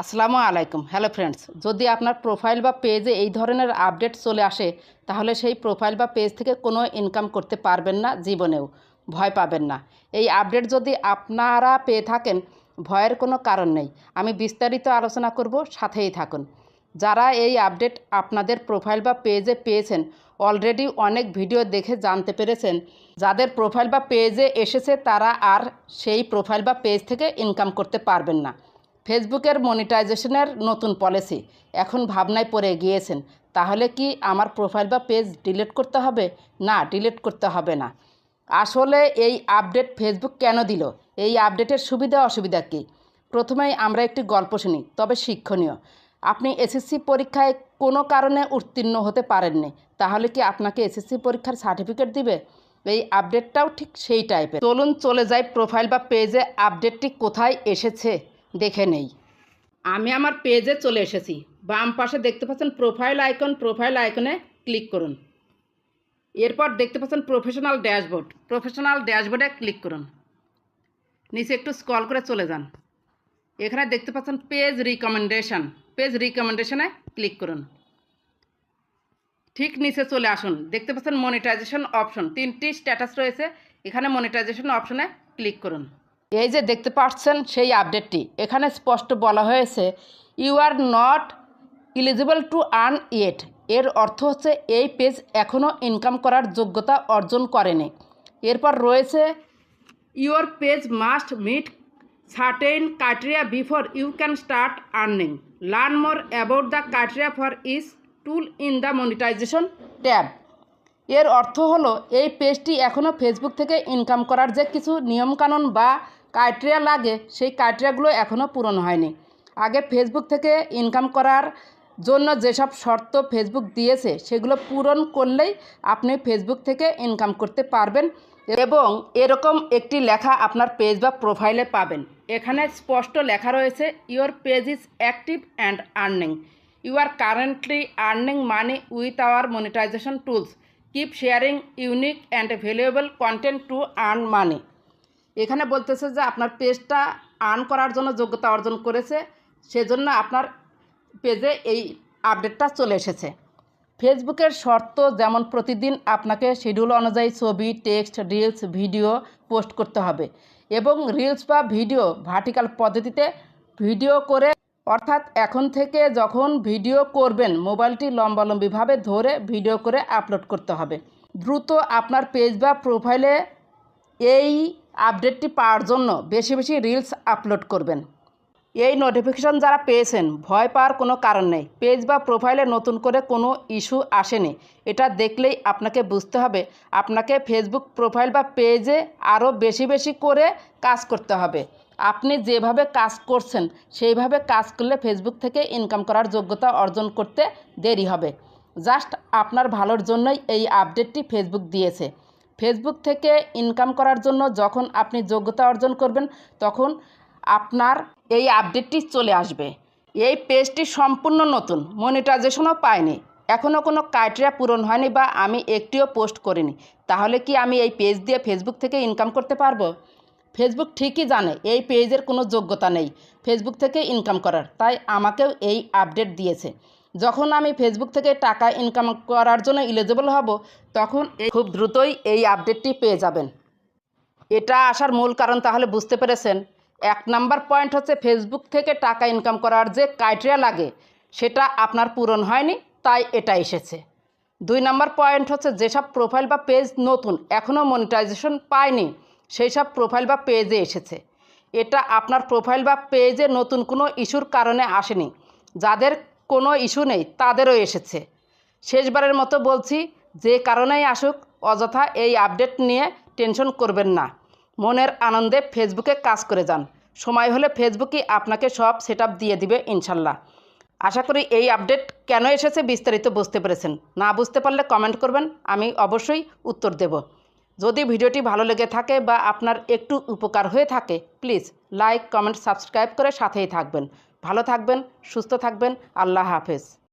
আসসালামু আলাইকুম। Hello friends, যদি আপনার প্রোফাইল বা পেজে এই ধরনের আপডেট চলে আসে তাহলে সেই প্রোফাইল বা পেজ থেকে কোনো ইনকাম করতে পারবেন না, জীবনেও ভয় পাবেন না। এই আপডেট যদি আপনারা পেয়ে থাকেন, ভয়ের কোনো কারণ নেই। আমি বিস্তারিত আলোচনা করব, সাথেই থাকুন। যারা এই আপডেট আপনাদের প্রোফাইল বা পেজে পেয়েছেন, অলরেডি অনেক ভিডিও দেখে জানতে পেরেছেন। যাদের প্রোফাইল বা পেজে এসেছে তারা আর সেই প্রোফাইল বা পেজ থেকে ইনকাম করতে পারবেন না। ফেসবুকের মনিটাইজেশনের নতুন পলিসি এখন ভাবনায় পড়ে গিয়েছেন। তাহলে কি আমার প্রোফাইল বা পেজ ডিলিট করতে হবে? না, ডিলিট করতে হবে না। আসলে এই আপডেট ফেসবুক কেন দিল? এই আপডেটের সুবিধা অসুবিধা কী? প্রথমেই আমরা একটি গল্প শুনি, তবে শিক্ষণীয়। আপনি এসএসসি পরীক্ষায় কোনো কারণে উত্তীর্ণ হতে পারেননি, তাহলে কি আপনাকে এসএসসি পরীক্ষার সার্টিফিকেট দিবে? এই আপডেটটাও ঠিক সেই টাইপের। চলুন চলে যাই প্রোফাইল বা পেজে আপডেটটি কোথায় এসেছে দেখে নেই। আমি আমার পেজে চলে এসেছি। বাম পাশে দেখতে পাচ্ছেন প্রোফাইল আইকন, প্রোফাইল আইকনে ক্লিক করুন। এরপর দেখতে পাচ্ছেন প্রফেশনাল ড্যাশবোর্ড, প্রফেশনাল ড্যাশবোর্ডে ক্লিক করুন। নিচে একটু স্ক্রল করে চলে যান। এখানে দেখতে পাচ্ছেন পেজ রিকমেন্ডেশন, পেজ রিকমেন্ডেশনে ক্লিক করুন। ঠিক নিচে চলে আসুন, দেখতে পাচ্ছেন মনিটাইজেশন অপশন, 3টি স্ট্যাটাস রয়েছে। এখানে মনিটাইজেশন অপশনে ক্লিক করুন। এই যে দেখতে পাচ্ছেন সেই আপডেটটি, এখানে স্পষ্ট বলা হয়েছে you are not eligible to earn yet. এর অর্থ হচ্ছে এই পেজ এখনও ইনকাম করার যোগ্যতা অর্জন করেনি। এরপর রয়েছে your page must meet certain criteria before you can start earning. Learn more about the criteria for this tool in the monetization tab. এর অর্থ হলো এই পেজটি এখনও ফেসবুক থেকে ইনকাম করার যে কিছু নিয়মকানুন বা ক্রাইটেরিয়া লাগে, সেই ক্রাইটেরিয়াগুলো এখনও পূরণ হয়নি। আগে ফেসবুক থেকে ইনকাম করার জন্য যেসব শর্ত ফেসবুক দিয়েছে সেগুলো পূরণ করলেই আপনি ফেসবুক থেকে ইনকাম করতে পারবেন, এবং এরকম একটি লেখা আপনার পেজ বা প্রোফাইলে পাবেন। এখানে স্পষ্ট লেখা রয়েছে your page is active and earning. You are currently earning money with our monetization tools. Keep sharing unique and valuable content to earn money. এখানে বলতেছে যে আপনার পেজটা আর্ন করার জন্য যোগ্যতা অর্জন করেছে, সেজন্য আপনার পেজে এই আপডেটটা চলে এসেছে। ফেসবুকের শর্ত যেমন প্রতিদিন আপনাকে শিডিউল অনুযায়ী ছবি, টেক্সট, রিলস, ভিডিও পোস্ট করতে হবে, এবং রিলস বা ভিডিও ভার্টিক্যাল পদ্ধতিতে ভিডিও করে, অর্থাৎ এখন থেকে যখন ভিডিও করবেন মোবাইলটি লম্বালম্বিভাবে ধরে ভিডিও করে আপলোড করতে হবে। দ্রুত আপনার পেজ বা প্রোফাইলে এই আপডেটটি পাওয়ার জন্য বেশি বেশি রিলস আপলোড করবেন। এই নোটিফিকেশন যারা পেয়েছেন, ভয় পাওয়ার কোনো কারণ নেই। পেজ বা প্রোফাইলে নতুন করে কোনো ইস্যু আসেনি। এটা দেখলেই আপনাকে বুঝতে হবে আপনাকে ফেসবুক প্রোফাইল বা পেজে আরও বেশি বেশি করে কাজ করতে হবে। আপনি যেভাবে কাজ করছেন সেইভাবে কাজ করলে ফেসবুক থেকে ইনকাম করার যোগ্যতা অর্জন করতে দেরি হবে। জাস্ট আপনার ভালোর জন্যই এই আপডেটটি ফেসবুক দিয়েছে। ফেসবুক থেকে ইনকাম করার জন্য যখন আপনি যোগ্যতা অর্জন করবেন তখন আপনার এই আপডেটটি চলে আসবে। এই পেজটি সম্পূর্ণ নতুন, মনিটাইজেশনও পায়নি, এখনও কোনো ক্রাইটেরিয়া পূরণ হয়নি বা আমি একটিও পোস্ট করিনি। তাহলে কি আমি এই পেজ দিয়ে ফেসবুক থেকে ইনকাম করতে পারবো? ফেসবুক ঠিকই জানে এই পেজের কোনো যোগ্যতা নেই ফেসবুক থেকে ইনকাম করার, তাই আমাকেও এই আপডেট দিয়েছে। যখন আমি ফেসবুক থেকে টাকা ইনকাম করার জন্য এলিজিবল হব তখন খুব দ্রুতই এই আপডেটটি পেয়ে যাবেন। এটা আসার মূল কারণ তাহলে বুঝতে পেরেছেন। 1 নাম্বার পয়েন্ট হচ্ছে ফেসবুক থেকে টাকা ইনকাম করার যে ক্রাইটেরিয়া লাগে সেটা আপনার পূরণ হয়নি, তাই এটা এসেছে। 2 নাম্বার পয়েন্ট হচ্ছে যেসব প্রোফাইল বা পেজ নতুন এখনও মনিটাইজেশন পায়নি সেই সব প্রোফাইল বা পেজে এসেছে। এটা আপনার প্রোফাইল বা পেজে নতুন কোনো ইস্যুর কারণে আসেনি, যাদের কোনো ইস্যু নেই তাদেরও এসেছে। শেষবারের মতো বলছি, যে কারণেই আসুক অযথা এই আপডেট নিয়ে টেনশন করবেন না। মনের আনন্দে ফেসবুকে কাজ করে যান। সময় হলে ফেসবুকই আপনাকে সব সেটআপ দিয়ে দিবে ইনশাল্লাহ। আশা করি এই আপডেট কেন এসেছে বিস্তারিত বুঝতে পেরেছেন। না বুঝতে পারলে কমেন্ট করবেন, আমি অবশ্যই উত্তর দেব। যদি ভিডিওটি ভালো লেগে থাকে বা আপনার একটু উপকার হয়ে থাকে প্লিজ লাইক, কমেন্ট, সাবস্ক্রাইব করে সাথেই থাকবেন। ভালো থাকবেন, সুস্থ থাকবেন। আল্লাহ হাফেজ।